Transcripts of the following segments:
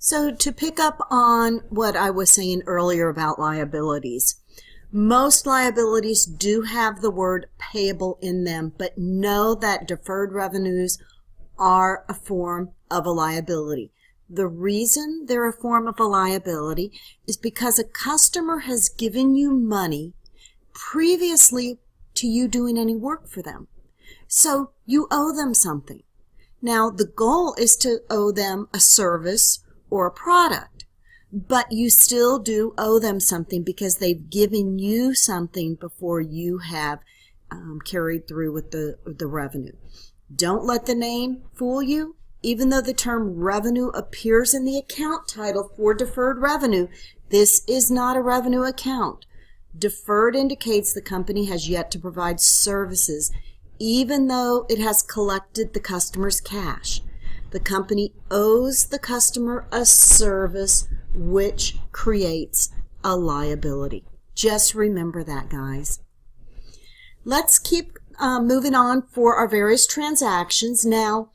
So to pick up on what I was saying earlier about liabilities, most liabilities do have the word payable in them, but know that deferred revenues are a form of a liability. The reason they're a form of a liability is because a customer has given you money previously to you doing any work for them. So you owe them something. Now, the goal is to owe them a service or a product, but you still do owe them something because they've given you something before you have carried through with the revenue. Don't let the name fool you. Even though the term revenue appears in the account title for deferred revenue, this is not a revenue account. Deferred indicates the company has yet to provide services, even though it has collected the customer's cash. The company owes the customer a service, which creates a liability. Just remember that, guys. Let's keep moving on for our various transactions. Now,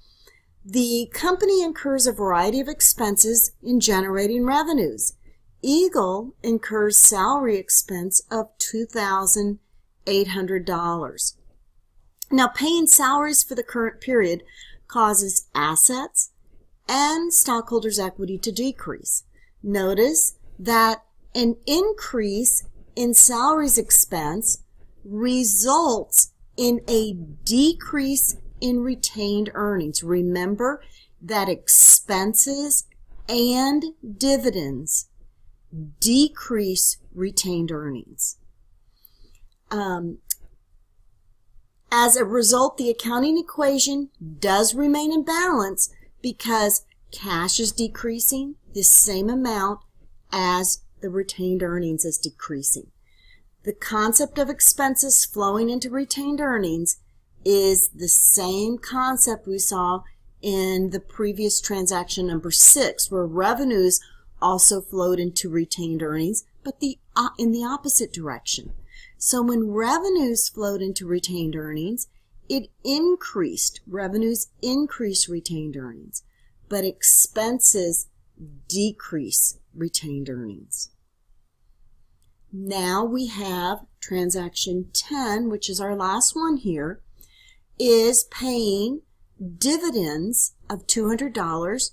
the company incurs a variety of expenses in generating revenues. Eagle incurs salary expense of $2,800. Now, paying salaries for the current period causes assets and stockholders' equity to decrease. Notice that an increase in salaries expense results in a decrease in retained earnings. Remember that expenses and dividends decrease retained earnings. As a result, the accounting equation does remain in balance because cash is decreasing the same amount as the retained earnings is decreasing. The concept of expenses flowing into retained earnings is the same concept we saw in the previous transaction number 6, where revenues also flowed into retained earnings, but in the opposite direction. So when revenues flowed into retained earnings, revenues increased retained earnings, but expenses decrease retained earnings. Now we have transaction 10, which is our last one here, is paying dividends of $200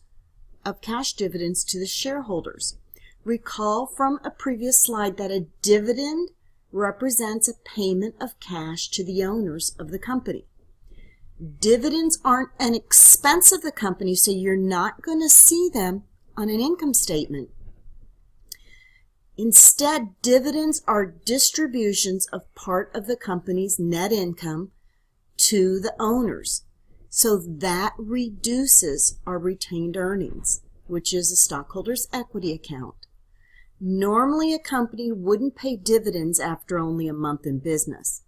of cash dividends to the shareholders. Recall from a previous slide that a dividend represents a payment of cash to the owners of the company. Dividends aren't an expense of the company, so you're not going to see them on an income statement. Instead, dividends are distributions of part of the company's net income to the owners. So that reduces our retained earnings, which is a stockholder's equity account. Normally, a company wouldn't pay dividends after only a month in business,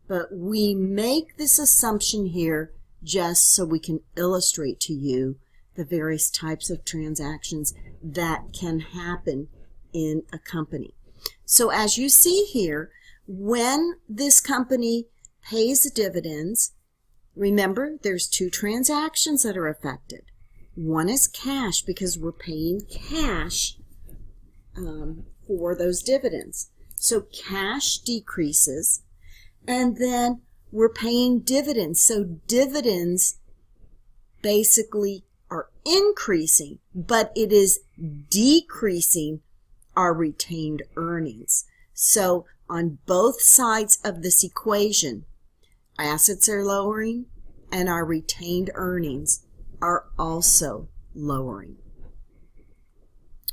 but we make this assumption here just so we can illustrate to you the various types of transactions that can happen in a company. So as you see here, when this company pays dividends, remember there's 2 transactions that are affected. One is cash because we're paying cash for those dividends. So cash decreases, and then we're paying dividends. So dividends basically are increasing, but it is decreasing our retained earnings. So on both sides of this equation, assets are lowering and our retained earnings are also lowering.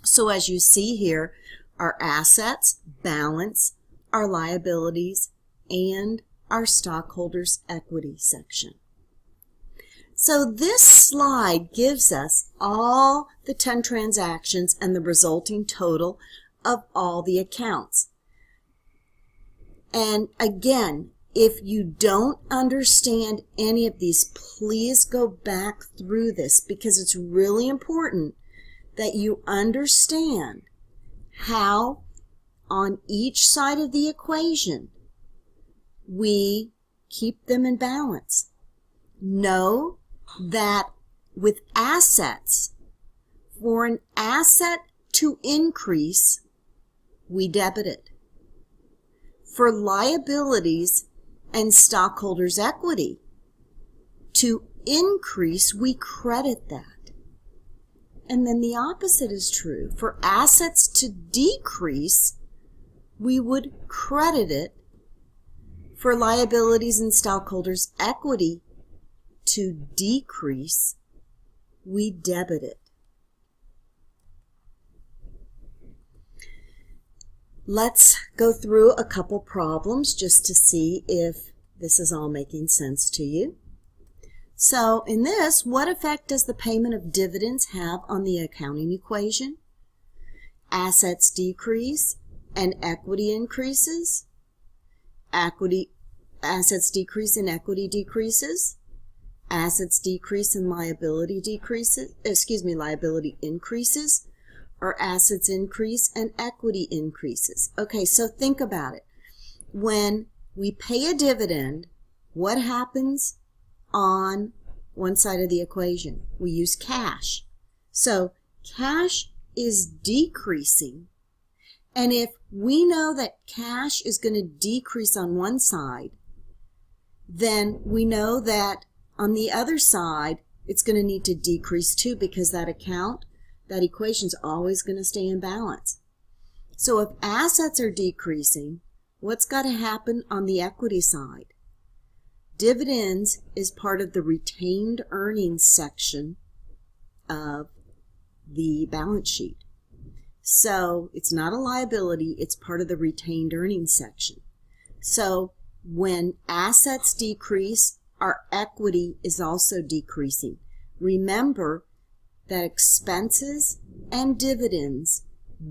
So as you see here, our assets balance our liabilities and our stockholders' equity section. So this slide gives us all the 10 transactions and the resulting total of all the accounts. And again, if you don't understand any of these, please go back through this because it's really important that you understand how on each side of the equation we keep them in balance. Know that with assets For an asset to increase, we debit it. For liabilities and stockholders' equity to increase, we credit that. And then the opposite is true. For assets to decrease, we would credit it. For liabilities and stockholders' equity to decrease, we debit it. Let's go through a couple problems just to see if this is all making sense to you. So in this, what effect does the payment of dividends have on the accounting equation? Assets decrease and equity increases. Assets decrease and equity decreases. Assets decrease and liability increases. Or assets increase and equity increases. Okay, so think about it. When we pay a dividend, what happens on one side of the equation? We use cash. So cash is decreasing. And if we know that cash is going to decrease on one side, then we know that on the other side, it's going to need to decrease too, because that equation is always going to stay in balance. So if assets are decreasing, what's got to happen on the equity side? Dividends is part of the retained earnings section of the balance sheet. So it's not a liability, it's part of the retained earnings section. So when assets decrease, our equity is also decreasing. Remember that expenses and dividends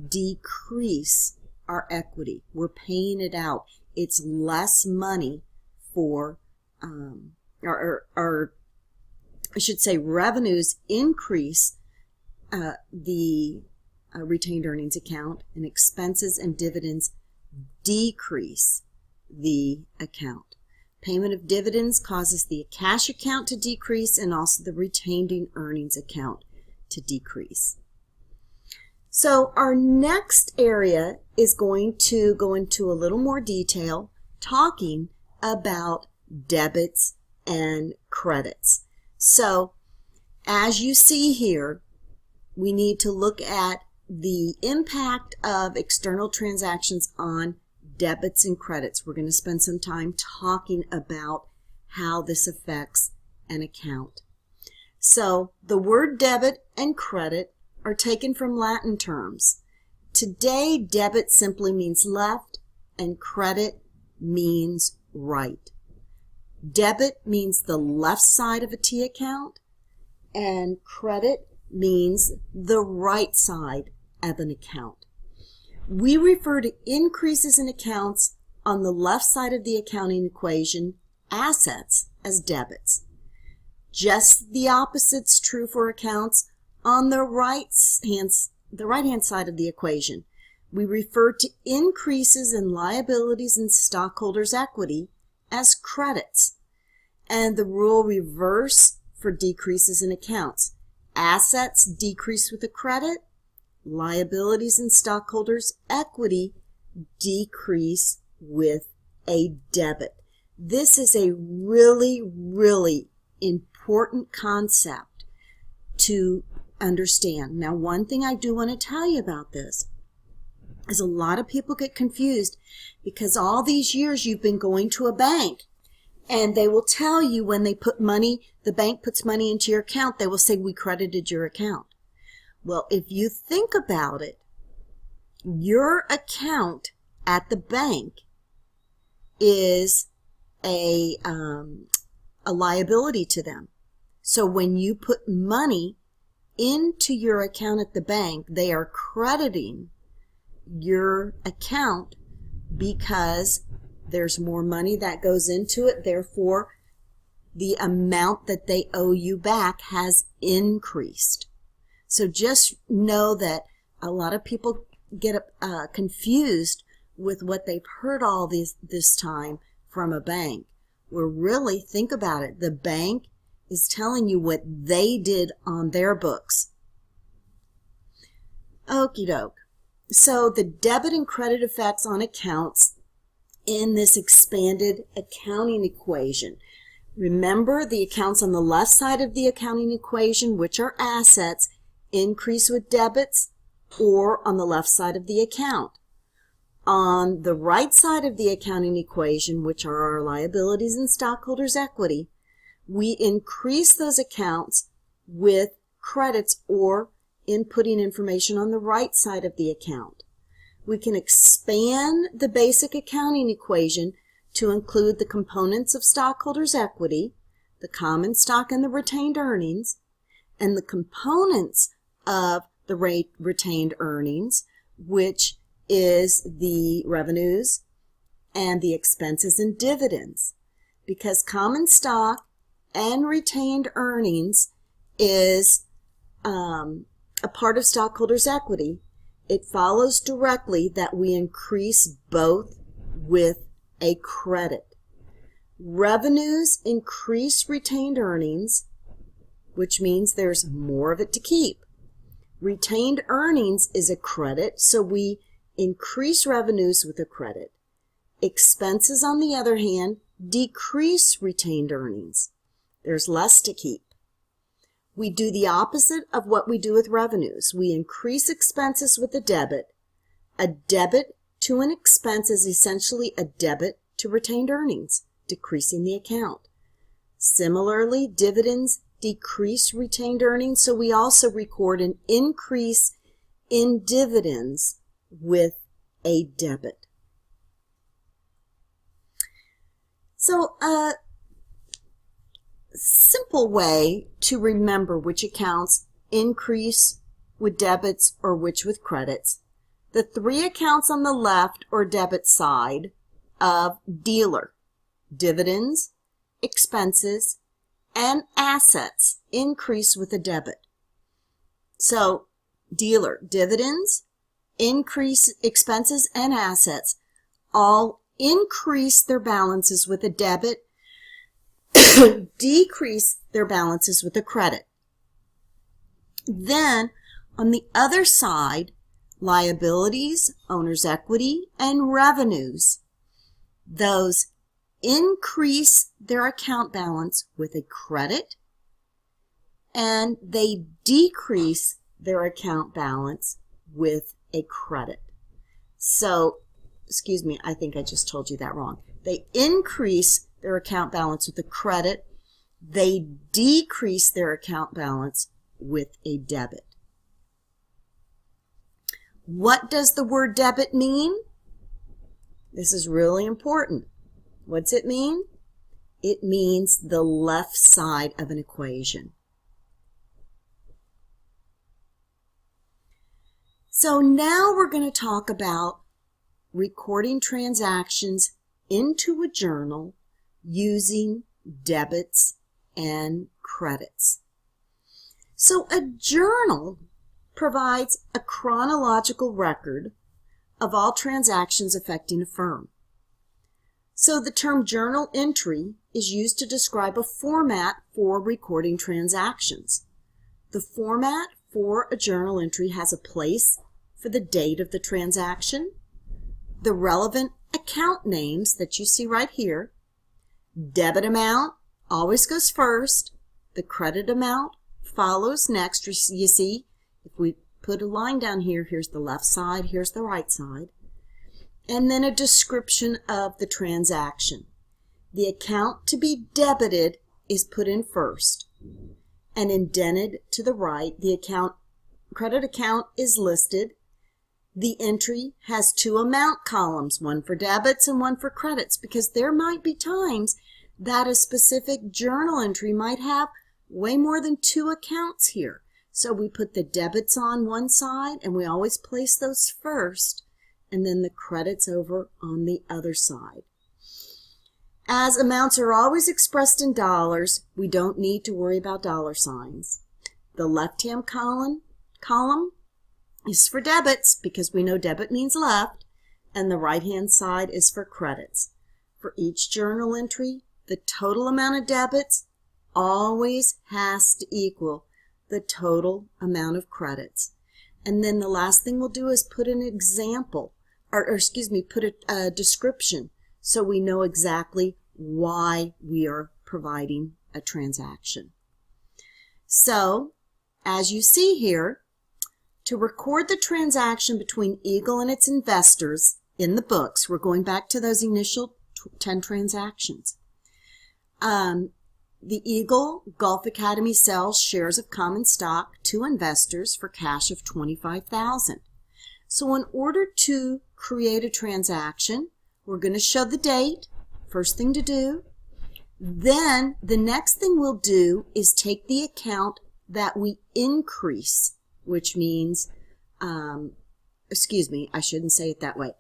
decrease our equity. We're paying it out. It's less money for, revenues increase the retained earnings account, and expenses and dividends decrease the account. Payment of dividends causes the cash account to decrease and also the retained earnings account to decrease. So our next area is going to go into a little more detail talking about debits and credits. So as you see here, we need to look at the impact of external transactions on debits and credits. We're going to spend some time talking about how this affects an account. So the word debit and credit are taken from Latin terms. Today, debit simply means left and credit means right. Debit means the left side of a T account and credit means the right side of an account. We refer to increases in accounts on the left side of the accounting equation, assets, as debits. Just the opposite's true for accounts on the right-hand side of the equation. We refer to increases in liabilities and stockholders' equity as credits. And the rule reverse for decreases in accounts. Assets decrease with a credit, liabilities and stockholders' equity decrease with a debit. This is a really, really important concept to understand. Now, one thing I do want to tell you about this is a lot of people get confused because all these years you've been going to a bank and they will tell you when they put money, the bank puts money into your account, they will say, we credited your account. Well, if you think about it, your account at the bank is a liability to them. So when you put money into your account at the bank, they are crediting your account because there's more money that goes into it. Therefore, the amount that they owe you back has increased. So just know that a lot of people get confused with what they've heard all this time from a bank. Where really, think about it, the bank is telling you what they did on their books. Okie doke. So the debit and credit effects on accounts in this expanded accounting equation. Remember, the accounts on the left side of the accounting equation, which are assets, increase with debits, or on the left side of the account. On the right side of the accounting equation, which are our liabilities and stockholders' equity, we increase those accounts with credits or inputting information on the right side of the account. We can expand the basic accounting equation to include the components of stockholders' equity, the common stock and the retained earnings, and the components of the retained earnings, which is the revenues and the expenses and dividends. Because common stock and retained earnings is a part of stockholders' equity, it follows directly that we increase both with a credit. Revenues increase retained earnings, which means there's more of it to keep. Retained earnings is a credit, so we increase revenues with a credit. Expenses, on the other hand, decrease retained earnings. There's less to keep. We do the opposite of what we do with revenues. We increase expenses with a debit. A debit to an expense is essentially a debit to retained earnings, decreasing the account. Similarly, dividends decrease retained earnings, so we also record an increase in dividends with a debit. So a simple way to remember which accounts increase with debits or which with credits. The three accounts on the left or debit side of dealer, dividends, expenses, and assets increase with a debit. So dealer, dividends, increase expenses, and assets all increase their balances with a debit, decrease their balances with a credit. Then on the other side, liabilities, owner's equity, and revenues, those increase their account balance with a credit, and they decrease their account balance with a credit. So, excuse me, I think I just told you that wrong. They increase their account balance with a credit. They decrease their account balance with a debit. What does the word debit mean? This is really important. What's it mean? It means the left side of an equation. So now we're going to talk about recording transactions into a journal using debits and credits. So a journal provides a chronological record of all transactions affecting a firm. So the term journal entry is used to describe a format for recording transactions. The format for a journal entry has a place for the date of the transaction, the relevant account names that you see right here. Debit amount always goes first. The credit amount follows next. You see, if we put a line down here, here's the left side, here's the right side. And then a description of the transaction. The account to be debited is put in first. And indented to the right, the credit account is listed. The entry has two amount columns, one for debits and one for credits, because there might be times that a specific journal entry might have way more than two accounts here. So we put the debits on one side, and we always place those first, and then the credits over on the other side. As amounts are always expressed in dollars, we don't need to worry about dollar signs. The left-hand column is for debits, because we know debit means left, and the right-hand side is for credits. For each journal entry, the total amount of debits always has to equal the total amount of credits. And then the last thing we'll do is put an example, or excuse me, put a description so we know exactly why we are providing a transaction. So, as you see here, to record the transaction between Eagle and its investors in the books, we're going back to those initial 10 transactions. The Eagle Golf Academy sells shares of common stock to investors for cash of $25,000. So in order to create a transaction, we're going to show the date, first thing to do. Then the next thing we'll do is take the account that we increase, which means, excuse me, I shouldn't say it that way.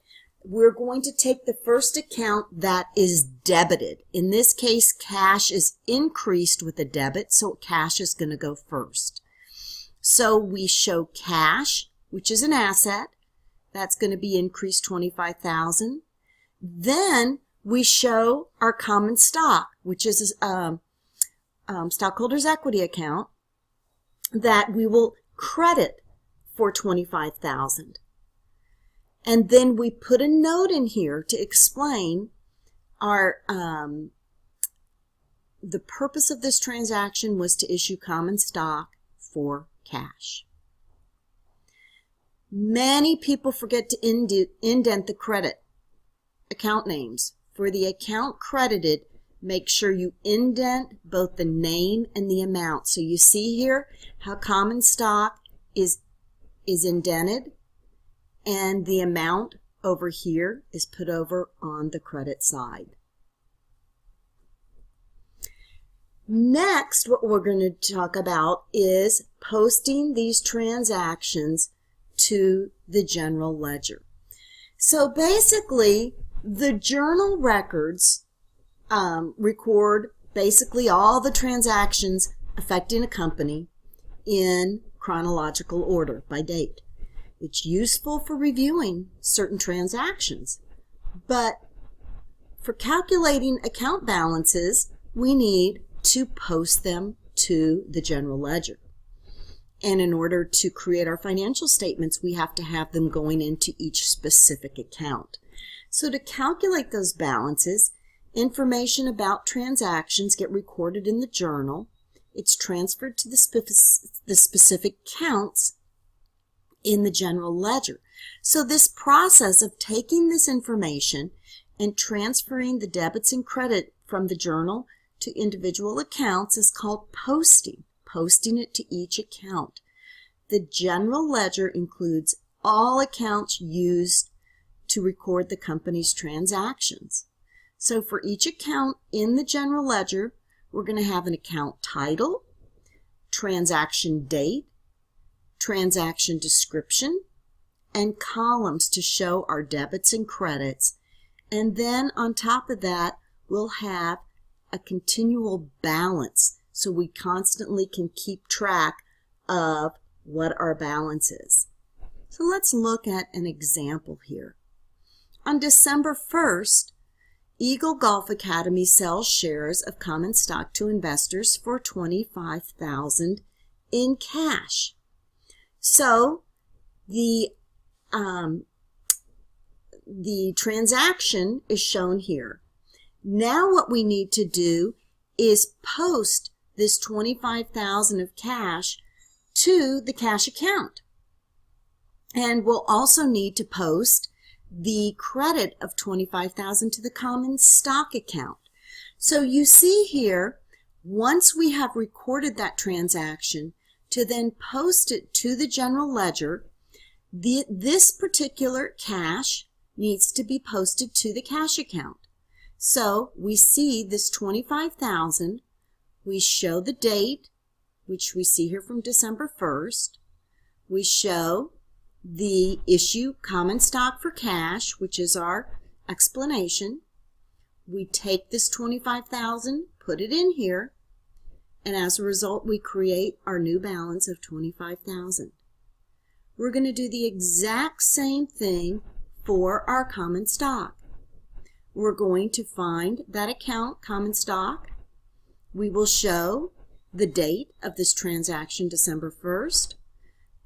We're going to take the first account that is debited. In this case, cash is increased with a debit, so cash is going to go first. So we show cash, which is an asset. That's going to be increased $25,000. Then we show our common stock, which is a stockholders' equity account that we will credit for $25,000. And then we put a note in here to explain our the purpose of this transaction was to issue common stock for cash. Many people forget to indent the credit account names. For the account credited, make sure you indent both the name and the amount. So you see here how common stock is indented, and the amount over here is put over on the credit side. Next, what we're going to talk about is posting these transactions to the general ledger. So basically, the journal records record basically all the transactions affecting a company in chronological order by date. It's useful for reviewing certain transactions, but for calculating account balances, we need to post them to the general ledger. And in order to create our financial statements, we have to have them going into each specific account. So to calculate those balances, information about transactions get recorded in the journal. It's transferred to the specific counts in the general ledger. So this process of taking this information and transferring the debits and credit from the journal to individual accounts is called posting it to each account. The general ledger includes all accounts used to record the company's transactions. So for each account in the general ledger, we're going to have an account title, transaction date, transaction description, and columns to show our debits and credits. And then on top of that, we'll have a continual balance so we constantly can keep track of what our balance is. So let's look at an example here. On December 1st, Eagle Golf Academy sells shares of common stock to investors for $25,000 in cash. So the transaction is shown here. Now what we need to do is post this $25,000 of cash to the cash account. And we'll also need to post the credit of $25,000 to the common stock account. So you see here, once we have recorded that transaction, to then post it to the general ledger, this particular cash needs to be posted to the cash account. So we see this $25,000, we show the date, which we see here from December 1st, we show the issue common stock for cash, which is our explanation. We take this $25,000, put it in here, and as a result, we create our new balance of $25,000. We're going to do the exact same thing for our common stock. We're going to find that account, common stock. We will show the date of this transaction, December 1st,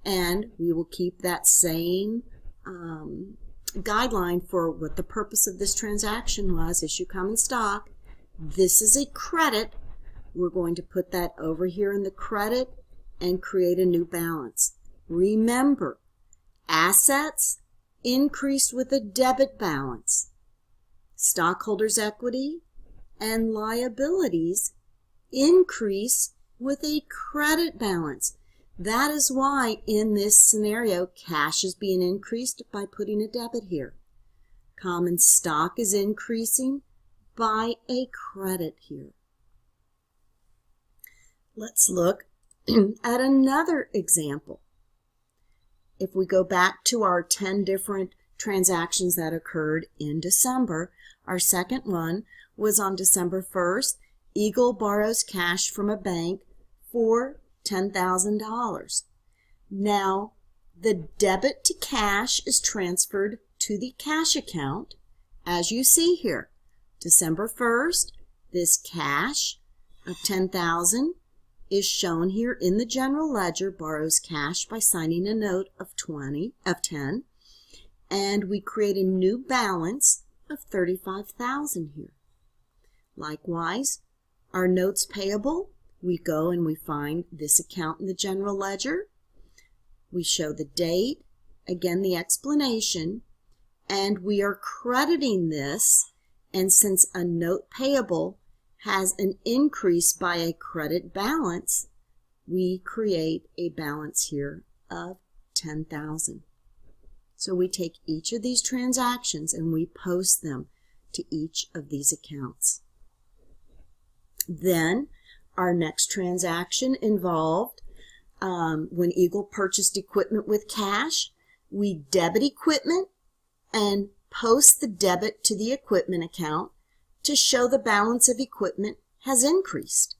And we will keep that same guideline for what the purpose of this transaction was, issue common stock. This is a credit. We're going to put that over here in the credit and create a new balance. Remember, assets increased with a debit balance. Stockholders' equity and liabilities increase with a credit balance. That is why in this scenario, cash is being increased by putting a debit here. Common stock is increasing by a credit here. Let's look at another example. If we go back to our 10 different transactions that occurred in December, our second one was on December 1st. Eagle borrows cash from a bank for $10,000. Now, the debit to cash is transferred to the cash account, as you see here. December 1st, this cash of $10,000 is shown here in the general ledger, borrows cash by signing a note of 10, and we create a new balance of $35,000 here. Likewise, our notes payable, we go and we find this account in the general ledger. We show the date, again the explanation, and we are crediting this, and since a note payable has an increase by a credit balance, we create a balance here of $10,000. So we take each of these transactions and we post them to each of these accounts. Then our next transaction involved when Eagle purchased equipment with cash, we debit equipment and post the debit to the equipment account to show the balance of equipment has increased.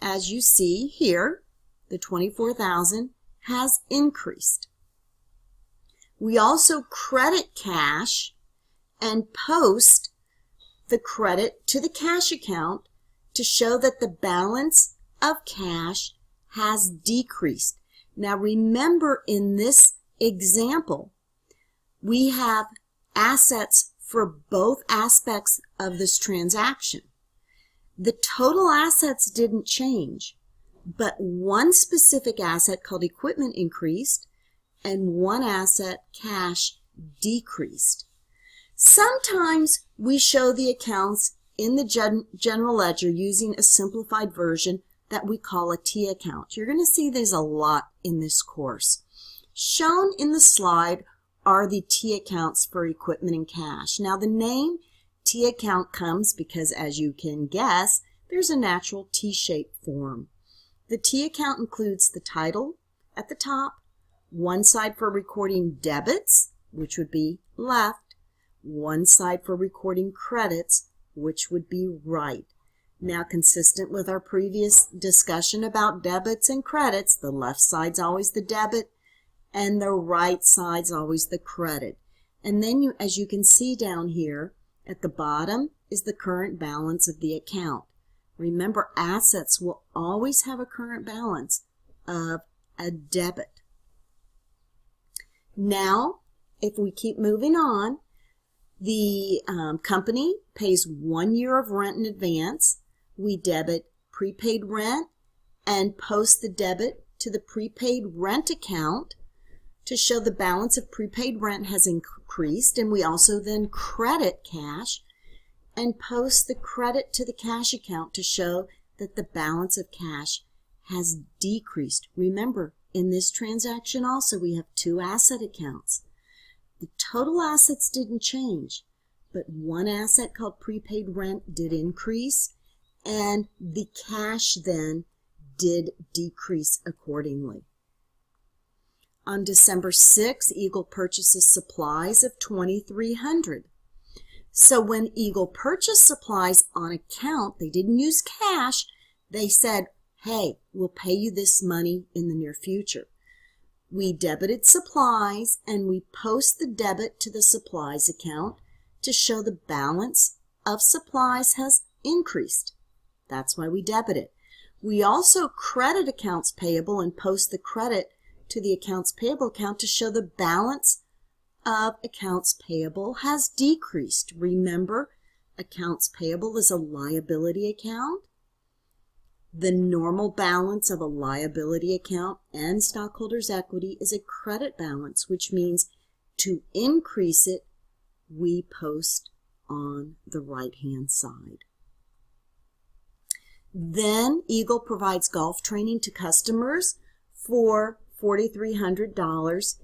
As you see here, the $24,000 has increased. We also credit cash and post the credit to the cash account to show that the balance of cash has decreased. Now remember, in this example, we have assets for both aspects of this transaction. The total assets didn't change, but one specific asset called equipment increased and one asset, cash, decreased. Sometimes we show the accounts in the general ledger using a simplified version that we call a T account. You're going to see there's a lot in this course. Shown in the slide are the T accounts for equipment and cash. Now the name T account comes because, as you can guess, there's a natural T-shaped form. The T account includes the title at the top, one side for recording debits, which would be left, one side for recording credits, which would be right. Now, consistent with our previous discussion about debits and credits, the left side's always the debit and the right side's always the credit. And then as you can see down here, at the bottom is the current balance of the account. Remember, assets will always have a current balance of a debit. Now, if we keep moving on, the company pays 1 year of rent in advance. We debit prepaid rent and post the debit to the prepaid rent account to show the balance of prepaid rent has increased, and we also then credit cash and post the credit to the cash account to show that the balance of cash has decreased. Remember, in this transaction also we have two asset accounts. The total assets didn't change, but one asset called prepaid rent did increase, and the cash then did decrease accordingly. On December 6th, Eagle purchases supplies of $2,300. So when Eagle purchased supplies on account, they didn't use cash. They said, hey, we'll pay you this money in the near future. We debited supplies and we post the debit to the supplies account to show the balance of supplies has increased. That's why we debit it. We also credit accounts payable and post the credit to the accounts payable account to show the balance of accounts payable has decreased. Remember, accounts payable is a liability account. The normal balance of a liability account and stockholders' equity is a credit balance, which means to increase it, we post on the right-hand side. Then Eagle provides golf training to customers for $4,300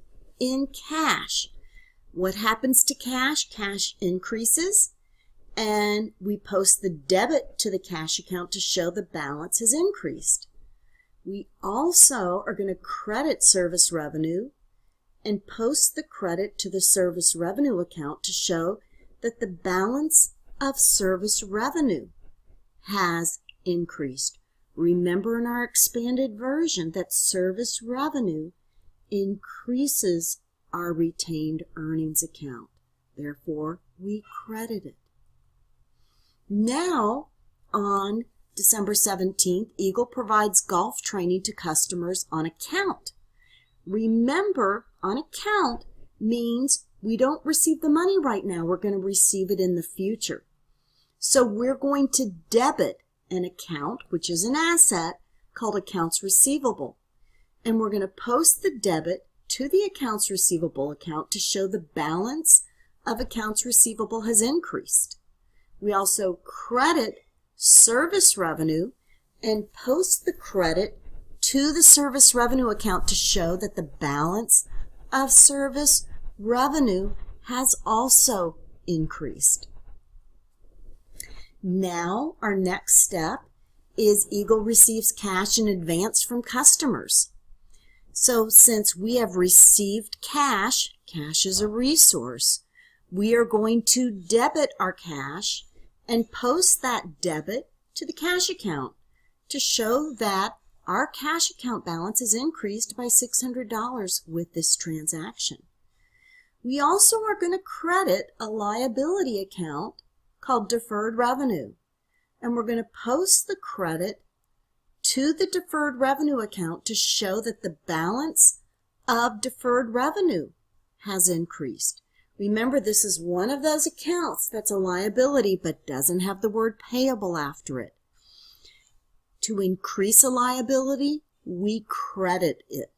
in cash. What happens to cash? Cash increases, and we post the debit to the cash account to show the balance has increased. We also are going to credit service revenue and post the credit to the service revenue account to show that the balance of service revenue has increased. Remember in our expanded version that service revenue increases our retained earnings account. Therefore, we credit it. Now, on December 17th, Eagle provides golf training to customers on account. Remember, on account means we don't receive the money right now. We're going to receive it in the future. So we're going to debit an account, which is an asset, called accounts receivable. And we're going to post the debit to the accounts receivable account to show the balance of accounts receivable has increased. We also credit service revenue and post the credit to the service revenue account to show that the balance of service revenue has also increased. Now, our next step is Eagle receives cash in advance from customers. So since we have received cash, cash is a resource, we are going to debit our cash and post that debit to the cash account to show that our cash account balance has increased by $600 with this transaction. We also are going to credit a liability account called deferred revenue, and we're going to post the credit to the deferred revenue account to show that the balance of deferred revenue has increased. Remember, this is one of those accounts that's a liability but doesn't have the word payable after it. To increase a liability, we credit it.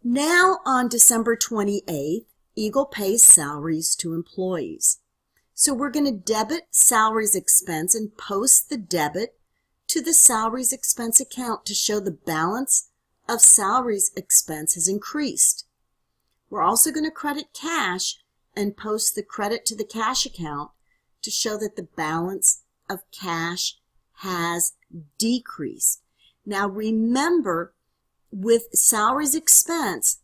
Now on December 28th, Eagle pays salaries to employees. So we're going to debit salaries expense and post the debit to the salaries expense account to show the balance of salaries expense has increased. We're also going to credit cash and post the credit to the cash account to show that the balance of cash has decreased. Now remember, with salaries expense,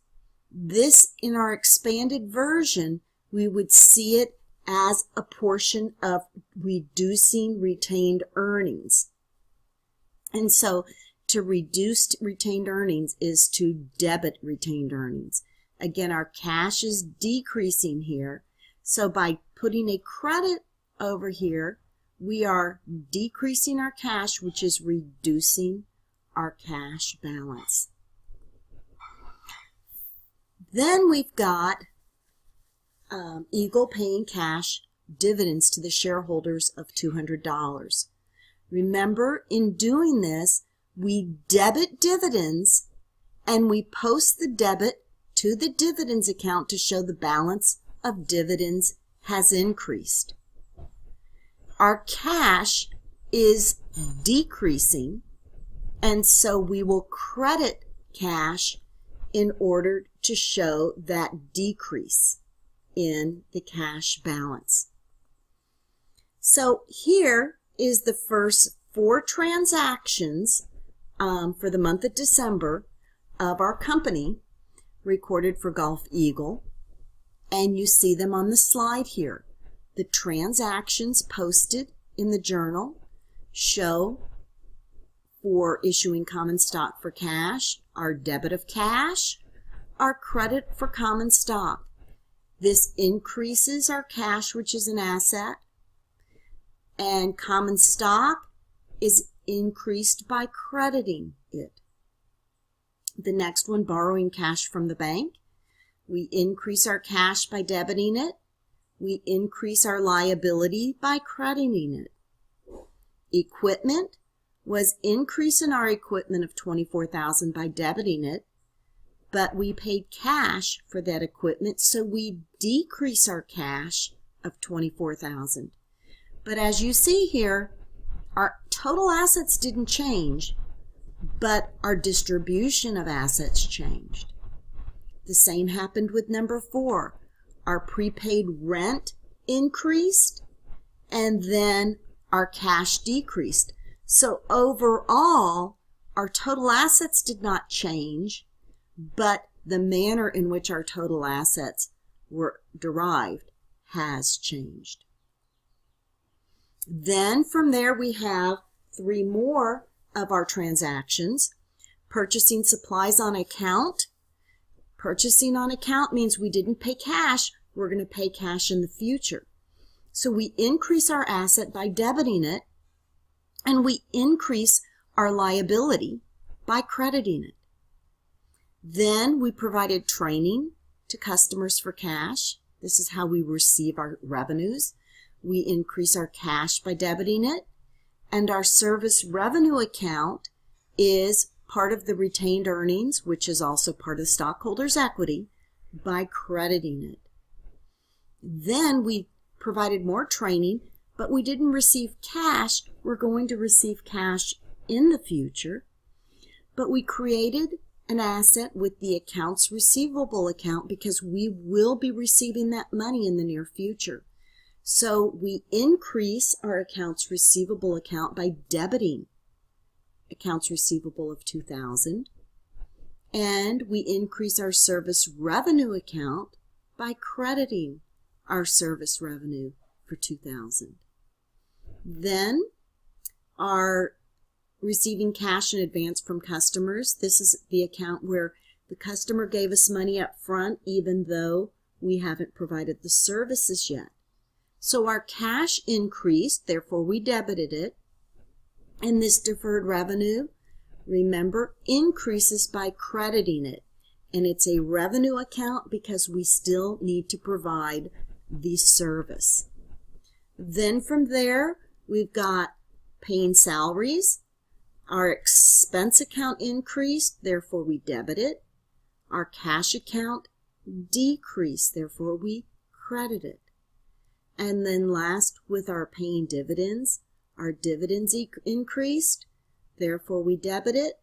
this in our expanded version, we would see it as a portion of reducing retained earnings. And so to reduce retained earnings is to debit retained earnings. Again, our cash is decreasing here. So by putting a credit over here, we are decreasing our cash, which is reducing our cash balance. Then we've got Eagle paying cash dividends to the shareholders of $200. Remember, in doing this, we debit dividends and we post the debit to the dividends account to show the balance of dividends has increased. Our cash is decreasing, and so we will credit cash in order to show that decrease in the cash balance. So here is the first 4 transactions for the month of December of our company recorded for Golf Eagle, and you see them on the slide here. The transactions posted in the journal show for issuing common stock for cash, our debit of cash, our credit for common stock. This increases our cash, which is an asset, and common stock is increased by crediting it. The next one, borrowing cash from the bank. We increase our cash by debiting it. We increase our liability by crediting it. Equipment was increase in our equipment of $24,000 by debiting it, but we paid cash for that equipment, so we decrease our cash of $24,000. But as you see here, our total assets didn't change, but our distribution of assets changed. The same happened with number 4. Our prepaid rent increased, and then our cash decreased. So overall, our total assets did not change, but the manner in which our total assets were derived has changed. Then from there we have 3 more of our transactions. Purchasing supplies on account. Purchasing on account means we didn't pay cash, we're going to pay cash in the future. So we increase our asset by debiting it, and we increase our liability by crediting it. Then we provided training to customers for cash. This is how we receive our revenues. We increase our cash by debiting it, and our service revenue account is part of the retained earnings, which is also part of stockholders' equity, by crediting it. Then we provided more training, but we didn't receive cash. We're going to receive cash in the future, but we created an asset with the accounts receivable account because we will be receiving that money in the near future. So we increase our accounts receivable account by debiting accounts receivable of $2,000, and we increase our service revenue account by crediting our service revenue for $2,000. Then our receiving cash in advance from customers. This is the account where the customer gave us money up front even though we haven't provided the services yet. So our cash increased, therefore we debited it. And this deferred revenue, remember, increases by crediting it. And it's a revenue account because we still need to provide the service. Then from there, we've got paying salaries. Our expense account increased, therefore we debit it. Our cash account decreased, therefore we credit it. And then last, with our paying dividends, our dividends increased, therefore we debit it.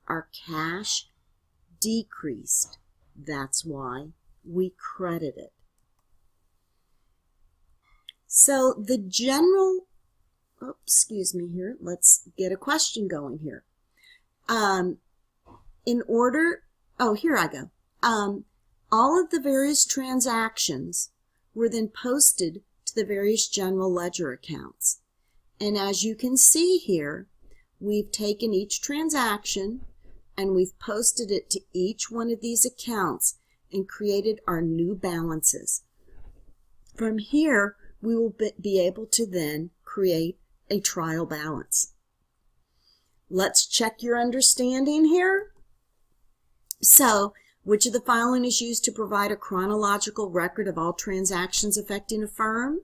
Our cash decreased. That's why we credit it. So the general, excuse me here, let's get a question going here. Here I go. All of the various transactions were then posted to the various general ledger accounts. And as you can see here, we've taken each transaction and we've posted it to each one of these accounts and created our new balances. From here, we will be able to then create a trial balance. Let's check your understanding here. So, which of the following is used to provide a chronological record of all transactions affecting a firm?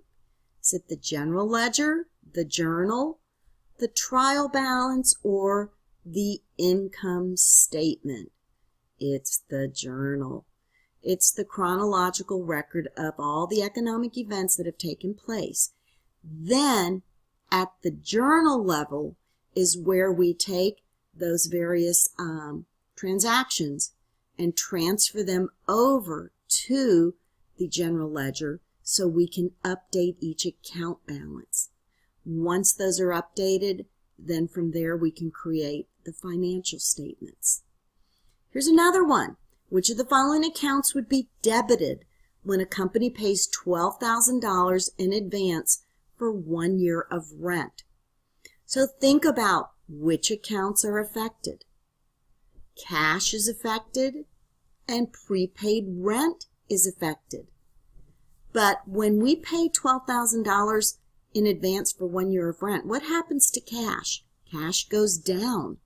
Is it the general ledger, the journal, the trial balance, or the income statement? It's the journal. It's the chronological record of all the economic events that have taken place. Then, at the journal level is where we take those various transactions and transfer them over to the general ledger so we can update each account balance. Once those are updated, then from there we can create the financial statements. Here's another one. Which of the following accounts would be debited when a company pays $12,000 in advance for 1 year of rent? So think about which accounts are affected. Cash is affected and prepaid rent is affected. But when we pay $12,000 in advance for 1 year of rent, what happens to cash? Cash goes down,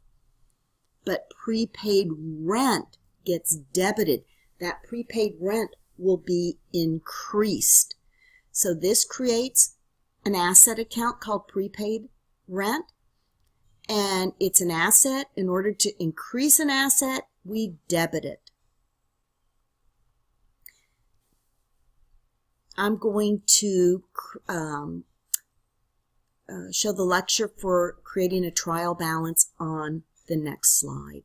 but prepaid rent gets debited. That prepaid rent will be increased. So this creates an asset account called prepaid rent, and it's an asset. In order to increase an asset, we debit it. I'm going to show the lecture for creating a trial balance on the next slide.